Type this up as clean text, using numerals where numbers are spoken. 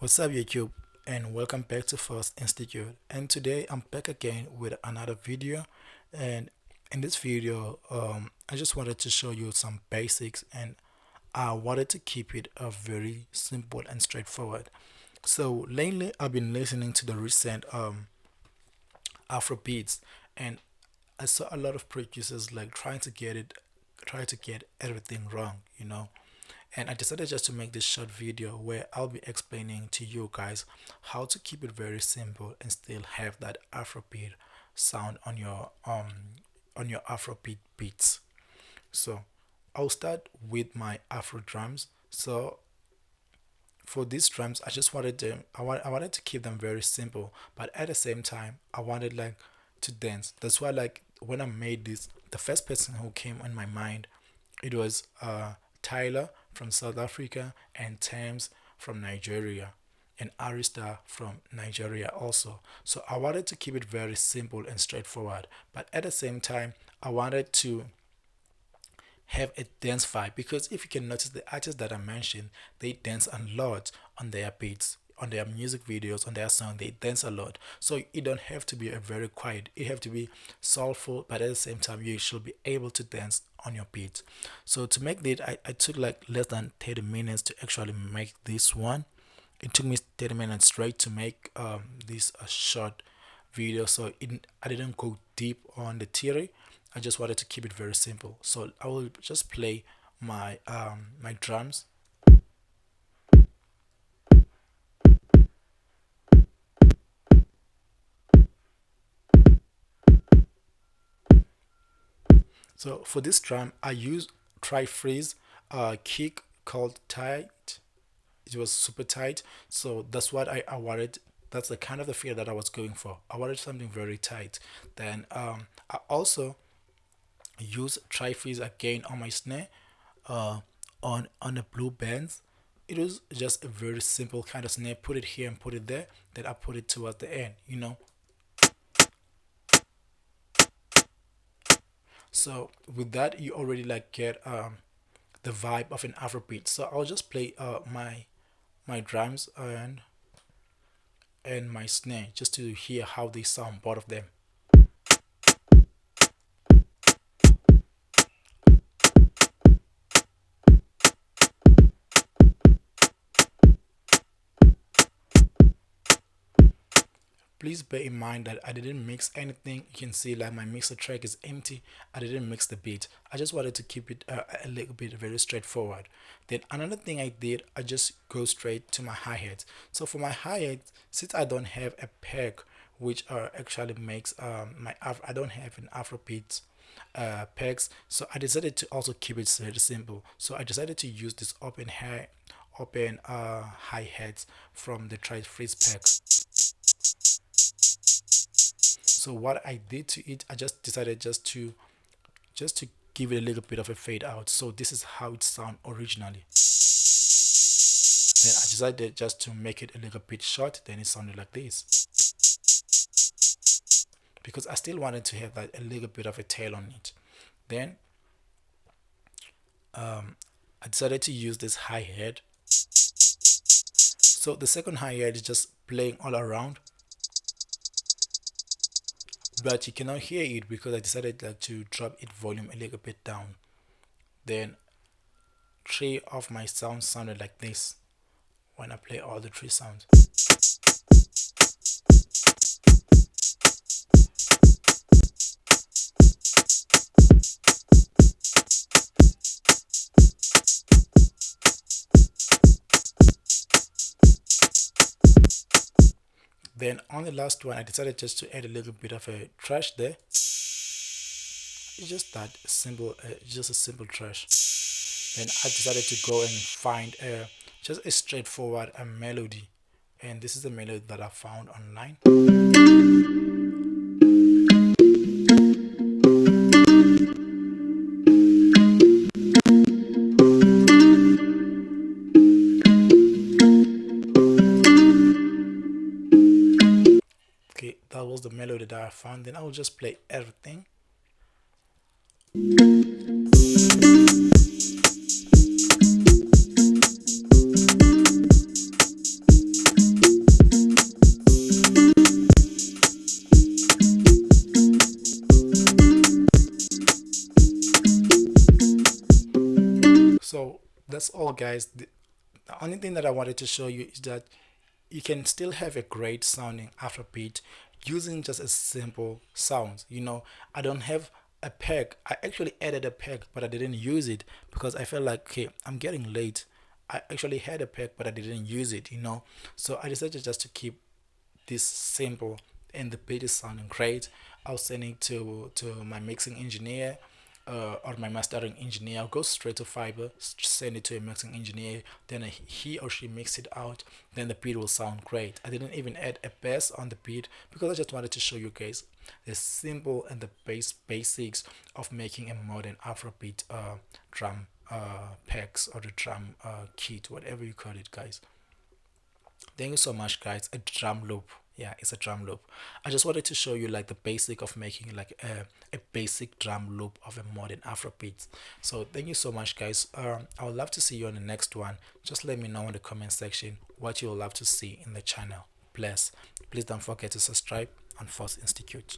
What's up, YouTube, and welcome back to FOSS Institute. And today I'm back again with another video. And in this video, I just wanted to show you some basics, and I wanted to keep it very simple and straightforward. So lately, I've been listening to the recent Afrobeats, and I saw a lot of producers like try to get everything wrong. And I decided just to make this short video where I'll be explaining to you guys how to keep it very simple and still have that Afrobeat sound on your Afrobeat beats. So I'll start with my Afro drums. So for these drums, I wanted to keep them very simple, but at the same time I wanted like to dance. That's why like when I made this, the first person who came on my mind, it was Tyler from South Africa and Tems from Nigeria and Arista from Nigeria also. So I wanted to keep it very simple and straightforward, but at the same time I wanted to have a dance vibe, because if you can notice, the artists that I mentioned, they dance a lot on their beats, on their music videos, on their song. They dance a lot, so it don't have to be a very quiet, it have to be soulful, but at the same time you should be able to dance on your beats. So to make that, I took like less than 30 minutes to actually make this one. It took me 30 minutes straight to make this a short video, so I didn't go deep on the theory. I just wanted to keep it very simple. So I will just play my drums. So for this drum I use tri freeze kick called tight. It was super tight, so that's what I wanted. That's the kind of the feel that I was going for. I wanted something very tight. Then I also use tri freeze again on my snare, uh, on the blue bands. It was just a very simple kind of snare. Put it here and put it there. Then I put it towards the end. So with that, you already like get the vibe of an Afrobeat. So I'll just play my drums and my snare just to hear how they sound, both of them. Please bear in mind that I didn't mix anything. You can see like my mixer track is empty. I didn't mix the beat. I just wanted to keep it a little bit very straightforward. Then another thing I did, I just go straight to my hi-hat. So for my hi-hat, since I don't have a peg which actually makes I don't have an Afrobeat pegs, so I decided to also keep it very simple. So I decided to use this open hi-hats from the tri freeze pack. So what I did to it, I just decided just to give it a little bit of a fade out. So this is how it sound originally. Then I decided just to make it a little bit short. Then it sounded like this, because I still wanted to have that a little bit of a tail on it. Then I decided to use this hi-hat. So the second hi-hat is just playing all around, but you cannot hear it because I decided like to drop its volume a little bit down. Then three of my sounds sounded like this when I play all the three sounds. Then on the last one, I decided just to add a little bit of a trash there. It's just that simple, just a simple trash. Then I decided to go and find just a straightforward melody, and this is the melody that I found online. Okay, that was the melody that I found. Then I will just play everything. guys, the only thing that I wanted to show you is that you can still have a great sounding Afrobeat using just a simple sounds. I don't have a peg. I actually added a peg, but I didn't use it because I felt like, okay, I'm getting late. I actually had a peg, but I didn't use it. So I decided just to keep this simple, and the beat is sounding great. I'll send it to my mixing engineer, or my mastering engineer. I'll go straight to Fiber, send it to a mixing engineer, then he or she mix it out, then the beat will sound great. I didn't even add a bass on the beat because I just wanted to show you guys the simple and the basics of making a modern Afrobeat drum packs, or the drum kit, whatever you call it, guys. Thank you so much, guys. A drum loop. Yeah, it's a drum loop. I just wanted to show you like the basic of making like a basic drum loop of a modern Afrobeat. So thank you so much, guys. I would love to see you on the next one. Just let me know in the comment section what you would love to see in the channel. Please don't forget to subscribe on FOSS Institute.